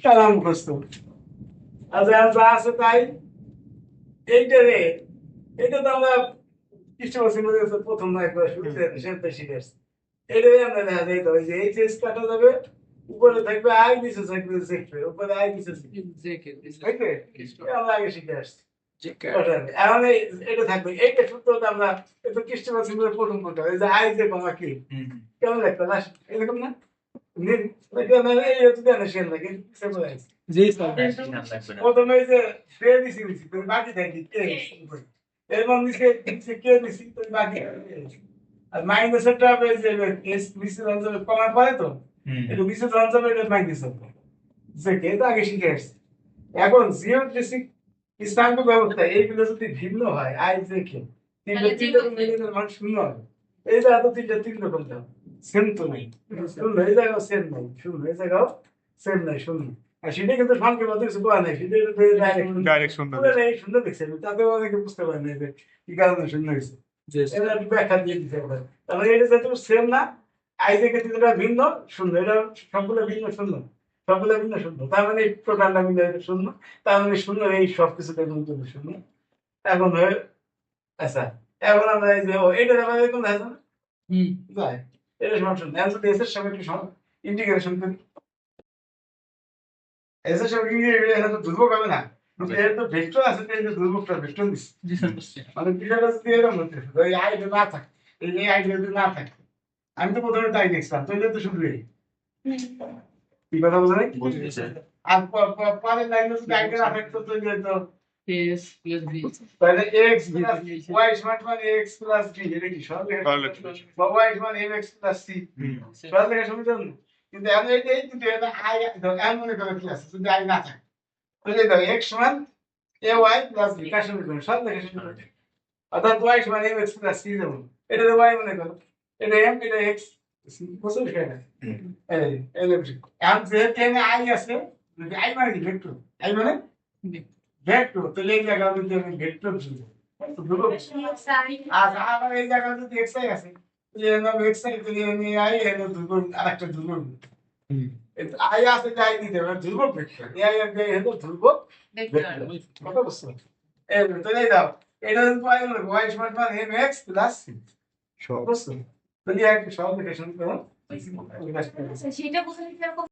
তারা মুখস্থ। আচ্ছা যা আছে তাই এইটারে, এটা তো আমরা খ্রিস্টমাসের মধ্যে প্রথম না একবার শুরুতে সেটা শিখে আসছি। এটাই আমরা দেখা যায় তো, ওই যে এই চেস কাটা যাবে, উপরে থাকবে আই, নিচে থাকবে জেকে, উপরে আই নিচে জেকে, আমরা আগে শিখে আসছি। এখন এটা থাকবে, এইটা সূত্র আমরা একটু খ্রিস্টমাসের মধ্যে প্রথম করতে হবে, যে আই যে কমা কি কেমন লাগতো না এরকম না? এই হচ্ছে জানেন নাকি জি স্যার, প্রথমে ওই যে বে দিছি দিছি তুমি বাকি থাকি কে এরপর নিচে নিচে কে দিছি তুমি বাকি আর মাইনাসের টা হবে যে এস নিচে অঞ্চলে কমার পরে তো এটা নিচে অঞ্চলে এটা মাইনাস হবে, যে কে তো আগে শিখে আসছে। এখন জিওমেট্রিক স্থানাঙ্ক ব্যবস্থা এইগুলো যদি ভিন্ন হয় আই যে কে তিনটা মিলিয়নের মান শূন্য হবে। এই যে এত তিন রকম দাম সেম তো নাই, শূন্য এই জায়গাও সেম নাই, শূন্য এই জায়গাও সেম নাই, শূন্য। আর সেটা কিন্তু সংখ্যা মতো কিছু করা নাই, সেটা ডাইরেক্ট শূন্য নেই, শূন্য দেখছে তাতে অনেকে বুঝতে পারে না যে কি কারণে শূন্য হয়েছে, এটা একটু ব্যাখ্যা দিয়ে দিতে পারে। তাহলে এটা যেহেতু সেম না, আই থেকে তিনটা ভিন্ন শূন্য, এটা সবগুলো ভিন্ন শূন্য, সবগুলো ভিন্ন শূন্য, তার মানে টোটালটা মিলে শূন্য, তার মানে শূন্য এই সবকিছুতে মিলে শূন্য। এখন হয়ে আচ্ছা, এখন আমরা এই যে এটা আমাদের কোন আছে না যায়, এটা সমান শূন্য। এখন যদি এস এর সঙ্গে একটু ইন্টিগ্রেশন করি, এস এর সঙ্গে এটা তো ধ্রুবক হবে না, এর তো ভেক্টর আছে, তো এই যে ধ্রুবকটা ভেক্টর দিচ্ছে, মানে বিষয়টা যদি এরকম হতে ওই আইটা না থাকে, এই যে আইটা যদি না থাকে, আমি তো প্রথমে তাই দেখছিলাম, তো এটা তো শুধু এই কি কথা বলে আর পরের লাইনে যদি আইটা না থাকতো তো এটা তো এস প্লাস বি, তাহলে এক্স প্লাস ওয়াই সমান সমান এক্স প্লাস বি, এটা কি সরলরেখা বা ওয়াই সমান এক্স প্লাস সি, সরলরেখা সমীকরণ। কিন্তু এখন এই কিন্তু এটা আই এমন মনে করে কি আছে, যদি আই না থাকে তাহলে দাও এক্স সমান এ ওয়াই প্লাস বি, কার সমীকরণ? সরলরেখা সমীকরণ। অর্থাৎ ওয়াই সমান এম এক্স প্লাস সি, যেমন এটা তো ওয়াই মনে করো, এটা এম, এটা এক্স, বুঝছো বিষয়টা? এই এই এখন যেহেতু এখানে আই আছে, যদি আই মানে কি ভেক্টর, আই মানে ভেক্টর, তাহলে এই জায়গা যদি আমি ভেক্টর দিই আর আমার এই জায়গা যদি এক্স আই আছে, তাহলে আমি এক্স আই, তাহলে আমি আই এর ধ্রুবক আরেকটা ধ্রুবক আই আছে, যে আই দিতে হবে ধ্রুবক ভেক্টর, এই আই এর হলো ধ্রুবক ভেক্টর, কথা বুঝছো? এই তাহলে দাও এটা যদি পাই হলো y সমান সমান mx প্লাস c, বুঝছো? তাহলে এক সহজ লিখে শুনতে হবে। সেটা বোঝালে